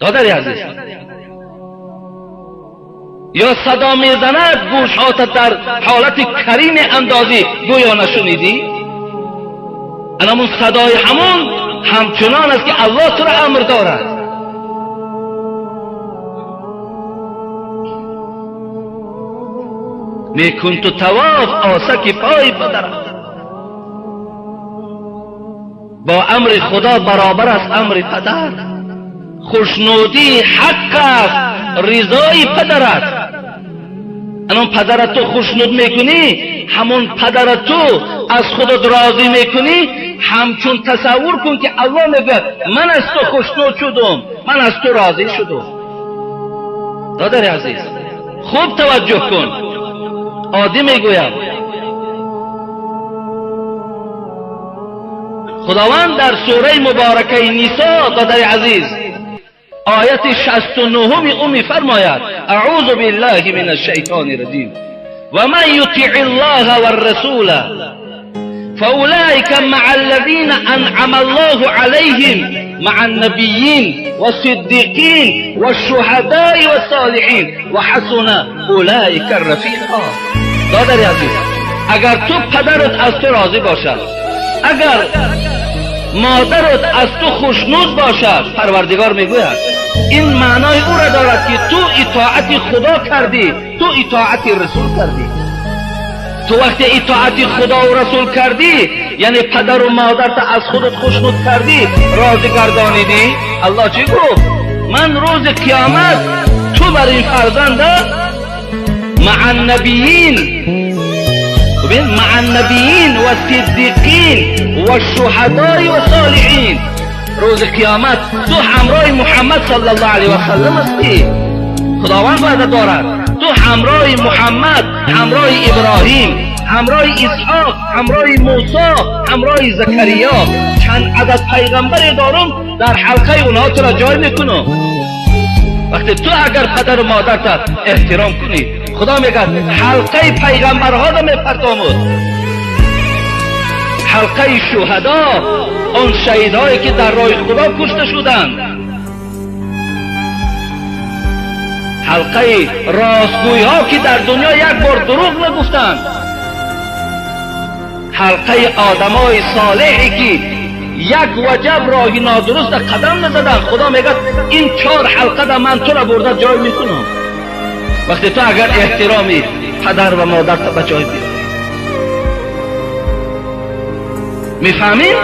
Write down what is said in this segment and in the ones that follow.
دادری عزیز، یا صدا میزند گوشهات در حالت کرین اندازی گویا نشنیدی؟ همون صدای همون همچنان است که الله تو را امر دارد. میکن تو طواف آسک پای بدرد. با امر خدا برابر است امر پدر. خوشنودی حق است، رضای پدر است. الان پدرت تو خوشنود میکنی، همون پدرت تو از خودت راضی میکنی، همچون تصور کن که الله میگه من از تو خوشنود شدم، من از تو راضی شدم. دادر عزیز خوب توجه کن. عادی میگویم خداوند در سوره مبارکه نیسا دادر عزیز آیت 69 او میفرماید اعوذ بالله من الشیطان الرجیم و من یطع الله والرسول فاولئک مع الذین انعم الله علیهم مع النبیین والصدیقین والشهداء والصالحین وحسن اولئک الرفیقا. دادر عزیز اگر تو پدرت از تو راضی باشد، اگر مادرت از تو خوشنود باشد، پروردگار میگوید این معنای او را دارد که تو اطاعت خدا کردی، تو اطاعت رسول کردی. تو وقتی اطاعت خدا و رسول کردی یعنی پدر و مادرت از خودت خوشنود کردی، راضی گردانیدی. الله چی گفت؟ من روز قیامت تو بر این فرزند مع النبیین مع النبیین و صدیقین و شهداء و صالحین، روز قیامت تو همراه محمد صلی الله علیه و سلم هستی. خداوند وعده دارد تو همراه محمد، همراه ابراهیم، همراه اسحاق، همراه موسی، همراه زکریا، چند عدد پیغمبر دارم، در حلقه اونها تو را جای میکنم. وقتی تو اگر پدر و مادرت احترام کنی، خدا میگه حلقه پیغمبرها را میپرتامد، حلقه شهدا، اون شهیدهایی که در راه خدا کشته شدند، حلقه راستگوی ها که در دنیا یک بار دروغ نگفتند، حلقه آدمای صالحی که یک وجب راهی نادرست قدم نزدن. خدا میگه این 4 حلقه دا من تو را برده جای میکنم. وقتی تو اگر احترامی پدر و مادر تا به جای بیاری، میفهمیم؟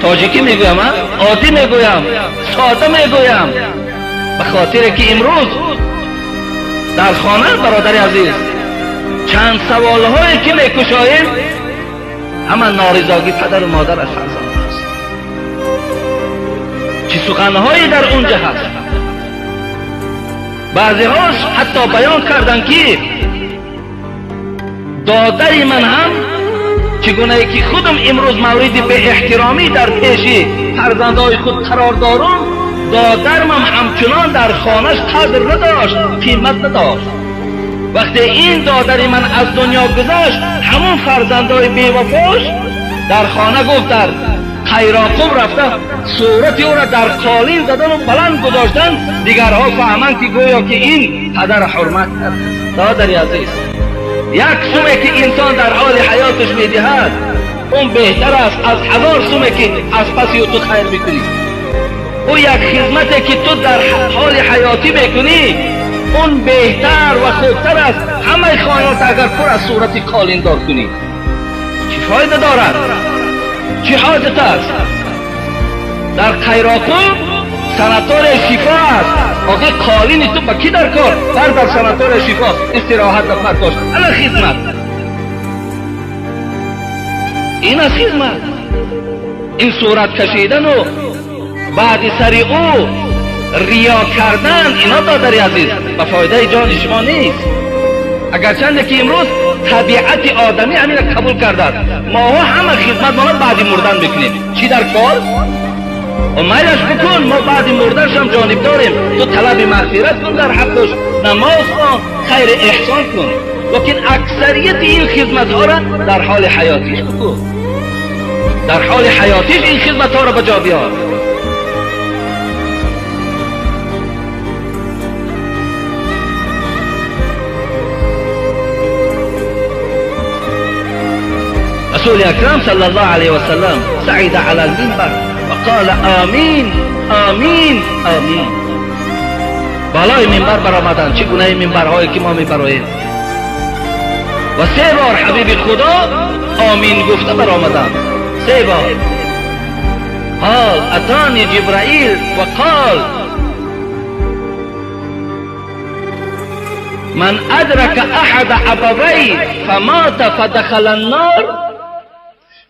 تاجیکی میگویم، عادی میگویم، ساده میگویم، به خاطر که امروز در خانه برادر عزیز چند سوال هایی که میکشاییم همه نارضایی پدر و مادر از فرزند است. چه سخنهایی در اونجا هست. بعضی هاش حتی بیان کردن که دادر من هم چگونه که خودم امروز مورد به احترامی در پیش فرزندهای خود قرار دارم، دادرم همچنان در خانهش قدر نداشت، قیمت نداشت. وقتی این دادر من از دنیا گذشت، همون فرزندهای بیوفاش در خانه گفت در خیراقوم رفته صورت او را در قالین زدن و بلند گذاشتن، دیگرها فهمند که گویا که این پدر حرمت کرد. دادری عزیز یک سومه که انسان در حال حیاتش میدهد اون بهتر است از 1000 سومه که از پسی تو خیر میکنی. او یک خدمتی که تو در حال حیاتی میکنی اون بهتر و خوبتر است همه خانات اگر پر از صورت قالین دار کنی. چه فایده دارد؟ چه حاجت است؟ در خیراقوم سناتور شفا است. آقای قالین تو با کی در کار؟ در سناتور شفا استراحت نفر کاش الا خدمت. این از خدمت. این صورت کشیدن و بعد سری او ریا کردن، اینا دادری عزیز به فایده جان شما نیست. اگرچند که امروز طبیعت آدمی همین را قبول کردن، ما همه خدمت ما بعد مردن بکنیم. چی در کار؟ و میلش بکن، ما بعد مردنش هم جانب داریم. تو طلب مغفرت کن در حقش، نماز کن، خیر احسان کن، لیکن اکثریت این خدمت ها را در حال حیاتیش بکن. در حال حیاتیش این خدمت ها را بجا بیار. رسول اکرم صلی الله علیه و سلم صعد علی المنبر و قال آمین آمین آمین. بالای منبر برآمدند، چگونه منبرهایی که ما میبراییم، و 3 بار حبیب خدا آمین گفته برآمدند، 3 بار. قال اتانی جبرائیل و قال من ادرک احد ابوی فمات فدخل النار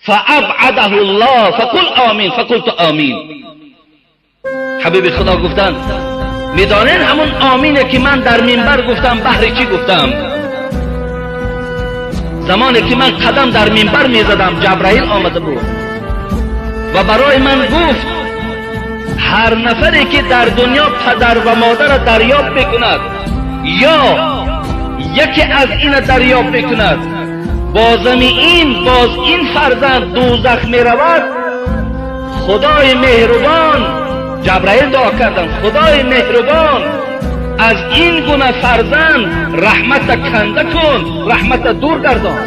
فابعده الله فقل آمین. فقلت آمین. حبیب خدا گفتند میدانین همون آمینه که من در منبر گفتم. بهر چی گفتم؟ زمانی که من قدم در منبر میزدم جبرائیل آمده بود و برای من گفت هر نفری که در دنیا پدر و مادر دریافت بکند یا یکی از این دریافت بکند، باز این فرزند دوزخ می رود، خدای مهربان، جبرائیل دعا کردم، خدای مهربان از این گونه فرزند رحمت کنده کن، رحمت دور گردان.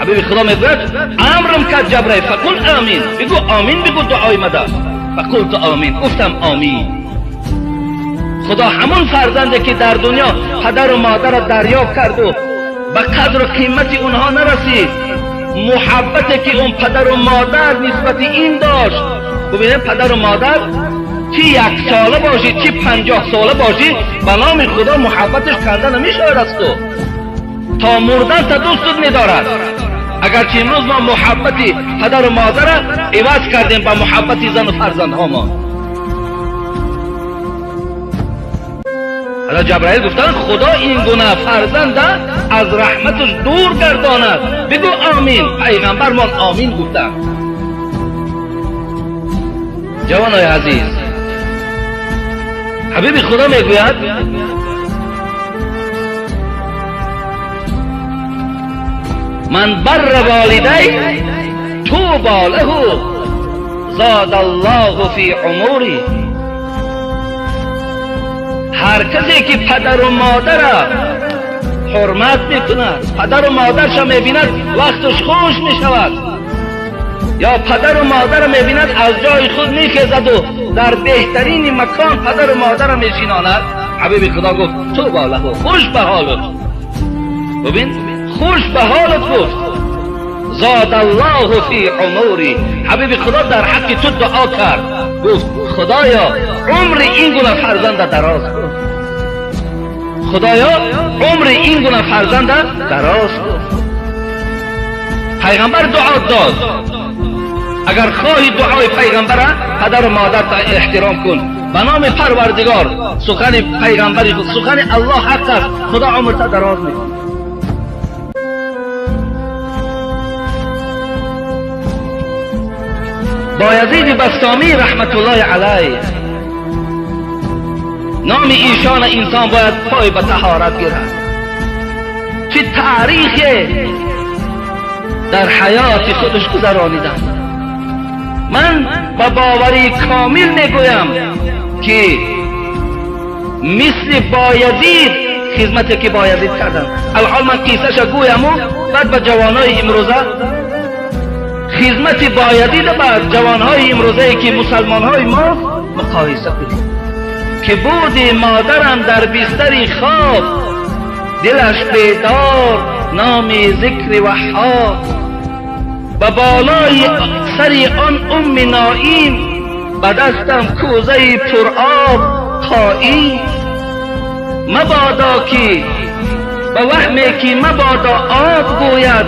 حبیب خدا میگوید امرم کرد جبرائیل فقل آمین، بگو آمین، بگو دعای مدد. فقلت آمین، گفتم آمین. خدا همون فرزنده که در دنیا پدر و مادر را دریافت کرد و به قدر و قیمت اونها نرسید، محبتی که اون پدر و مادر نسبت این داشت. ببینید پدر و مادر چی 1 ساله باشی چی 50 ساله باشی، به نام خدا محبتش کنده نمیشود از تو، تا مردن تا دوستت میدارد. اگرچه امروز ما محبتی پدر و مادر را عوض کردیم با محبتی زن و فرزندها ما. حالا جبرائیل گفتن خدا این گونه فرزند از رحمتش دور گرداند، بگو آمین. پیغمبر ما آمین گفتن. جوانای عزیز، حبیب خدا میگوید من بر والدی طوبی له زاد الله فی عمری. هر کسی که پدر و مادر حرمت میکند، پدر و مادرش میبیند وقتش خوش میشود، یا پدر و مادر میبیند از جای خود میخیزد و در بهترین مکان پدر و مادر میشیناند، حبیب خدا گفت طوبی له، خوش به حالت. ببین خوش به حالت گفت، زاد الله فی عمری. حبیب خدا در حق تو دعا کرد، گفت خدایا عمر این گونه فرزند دراز کن، خدایا عمر این گونه فرزند دراز کن. پیغمبر دعا داد، اگر خواهی دعای پیغمبر پدر و مادر تا احترام کن. به نام پروردگار سخن پیغمبری، سخن الله حق است، خدا عمر تا دراز میکنه. بایزید بسطامی رحمت الله علیه، نام ایشان انسان باید پای به طهارت گیرد. چه تاریخی در حیات خودش گذرانیدند. من با باوری کامل میگویم که مثل بایزید خدمتی که بایزید کردن. الحال من قصهش گویم و بعد به جوانای امروزه خدمت بایزید بر جوانهای امروزه که مسلمانهای ما مقایسه کنیم. که بود مادرم در بستر خواب، دلش بیدار نام ذکر وحاب، و بالای سر آن نائیم، به دستم کوزه پر آب قائم. مبادا که به وهمی که مبادا آب گوید،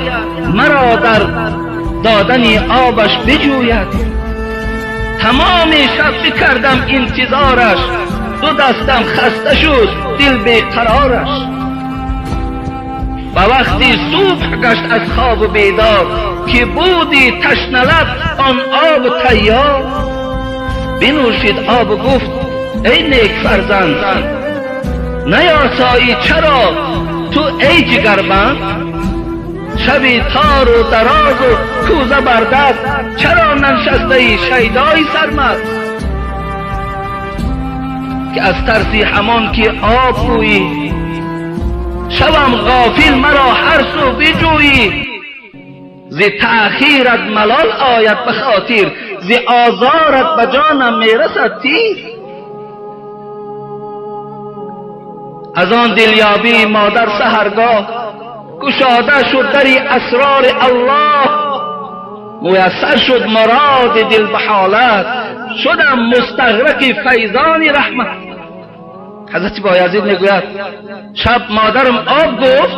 مرا در دادن آبش بجوید. تمام شب بکردم انتظارش، 2 دستم خسته شد دل بیقرارش. و وقتی صبح گشت از خواب بیدار، که بودی تشنه لب آن آب تیار. بنوشید آب و گفت ای نیک فرزند، نیاسایی چرا تو ای جگربند؟ شبی تار و دراز و کوزه بر دست، چرا ننشسته ای شیدای سرمست؟ که از ترسی همان که آب گویی، شوم غافل مرا هر سو بجویی. ز تأخیرت ملال آید به خاطر، ز آزارت به جانم میرسد تیر. از آن دلیابی مادر سحرگاه، گشاده شد دری اسرار الله. میسر شد مراد دل به حالت، شدم مستغرق فیضان رحمت. حضرت بایزید میگوید شب مادرم آب گفت،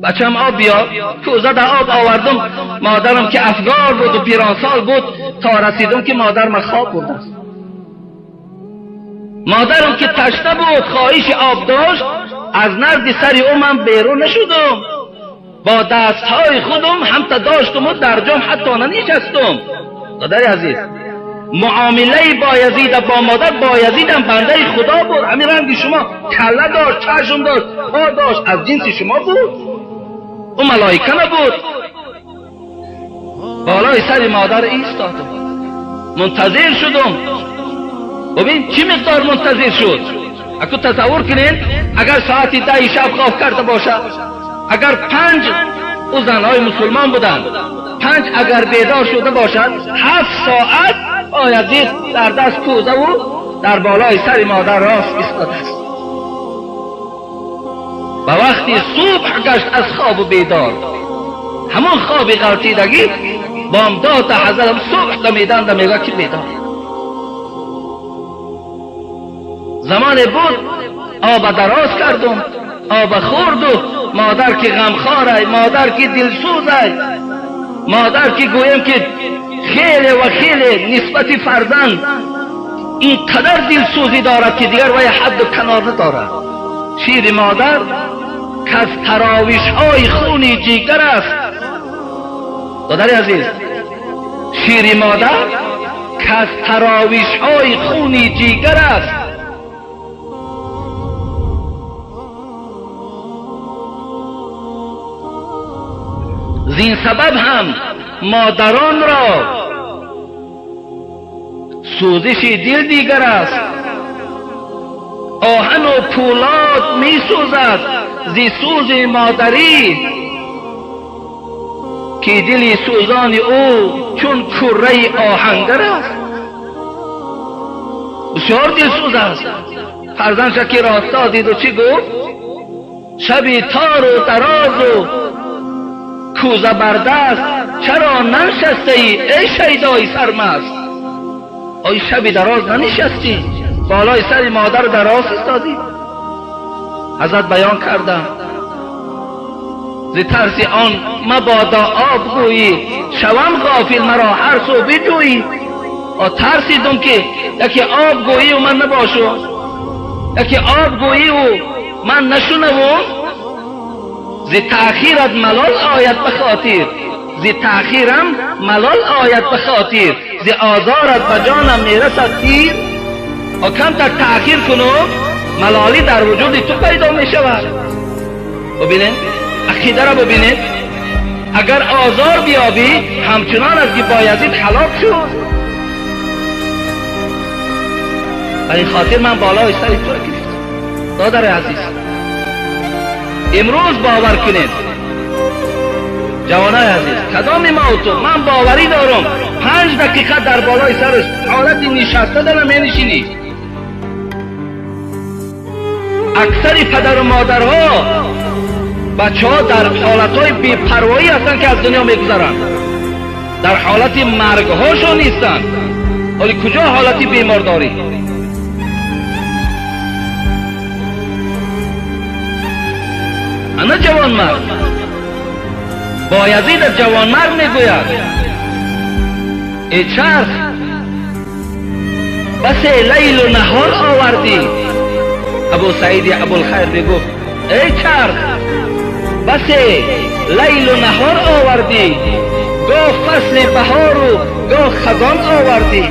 بچم آب بیار. کوزه در آب آوردم، مادرم که افگار بود و پیرانسال بود، تا رسیدم که مادرم خواب بود است. مادرم که تشنه بود خواهش آب داشت، از نرد سر او من بیرون نشدم. با دستهای خودم هم داشتم و در جام حتی ننشستم. دادر عزیز، معامله بایزید با مادر، بایزیدم بنده خدا بود. همین رنگ شما کله داشت، چشم داشت، پا داشت، از جنس شما بود. او ملائکه نبود. بالای سر مادر ایستادم، منتظر شدم. ببین چی مقدار منتظر شد. اگه تصور کنین اگر ساعت 10 شب خواب کرده باشه، اگر 5 او زنهای مسلمان بودن، 5 اگر بیدار شده باشد، 7 ساعت بایزید در دست کوزه و در بالای سر مادر راست ایستاده است. و وقتی صبح گشت از خواب و بیدار، همون خواب غلطیدگی بامداد حضرت صبح دمیدن میگه که بیدار. زمان بود آب دراز کردم، آب خوردم. مادر که غمخواره، مادر که دلسوزه، مادر که گویم که خیلی و خیلی نسبت فرزند اینقدر دلسوزی دارد که دیگر وی حد و کنار ندارد. شیر مادر که از تراویش های خونی جیگر است. دادر عزیز، شیر مادر که از تراویش های خونی جیگر است. زین سبب هم مادران را سوزش دل دیگر است. آهن و پولاد می سوزد زی سوز مادری، که دل سوزان او چون کره آهنگر است. بسیار دل سوز است. فرزندش که راستا دید و چی گفت؟ شبی تار و دراز و کوزه بردست، چرا ننشسته ای شیدای سرمست؟ آی شبی دراز ننشستی، بالای سر مادر دراز استادی؟ حضرت بیان کردم ز ترس آن مبادا آب گویی، شوم غافل مرا هر سو بجویی. ترسیدم که یکی آب گویی و من نباشم، یکی آب گویی و من نشنوم. ز تأخیرت ملال آید به خاطر، ز تأخیرم ملال آید به خاطر، ز آزارت به جانم میرسد تیر. کم تر تأخیر کنم ملالی در وجود تو پیدا می شود. ببینید عقیده را ببینید، اگر آزار بیابی همچنان از که بایزید هلاک شد. برای خاطر من بالای سر تو را گرفتم. دادر عزیز، امروز باور کنید جوانای عزیز، کدام ما و تو، من باوری دارم 5 دقیقه در بالای سرش حالت نشسته دارم نشینی. اکثر پدر و مادرها بچه ها در حالتهای بی‌پروایی هستند که از دنیا میگذرند، در حالت مرگ هاشون نیستند. ولی کجا حالتی بیمارداری؟ انا جوان مرد، بایزید از جوان مرد میگوید ای چرخ بس لیل و نهار آوردی. ابو سعید ابوالخیر میگفت ای چرخ بس لیل و نهار آوردی، گاه فصل بهار و گاه خزان آوردی.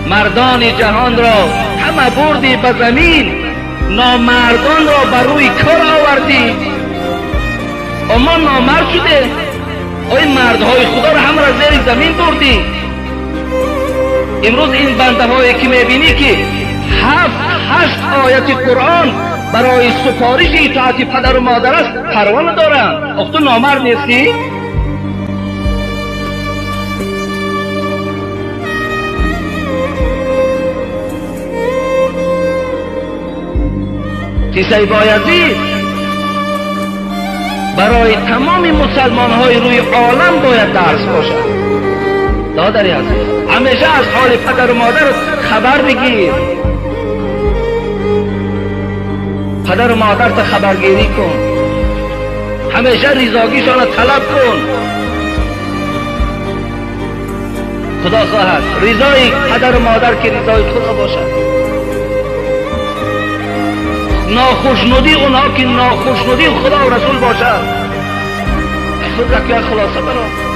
مردان جهان را همه بردی به زمین، نامردان را بر روی کار آوردی. اما نامرد شده، آی مردهای خدا را همه را زیر زمین بردی. امروز این بنده هایی که میبینی که 7-8 آیت قرآن برای سفارش اطاعت پدر و مادر است پروا ندارن. آخه تو نامرد نیستی؟ قصه بایزید برای تمام مسلمان های روی عالم باید درس باشد. دادری عزیز، همیشه از حال پدر و مادر خبر بگیر. پدر و مادر تا خبرگیری کن، همیشه رضاییشان طلب کن. خدا خواهد رضای پدر و مادر که رضای خدا باشد. ناخوشنودی اونها که ناخوشنودی خدا و رسول باشد. خود یک خلاصه برام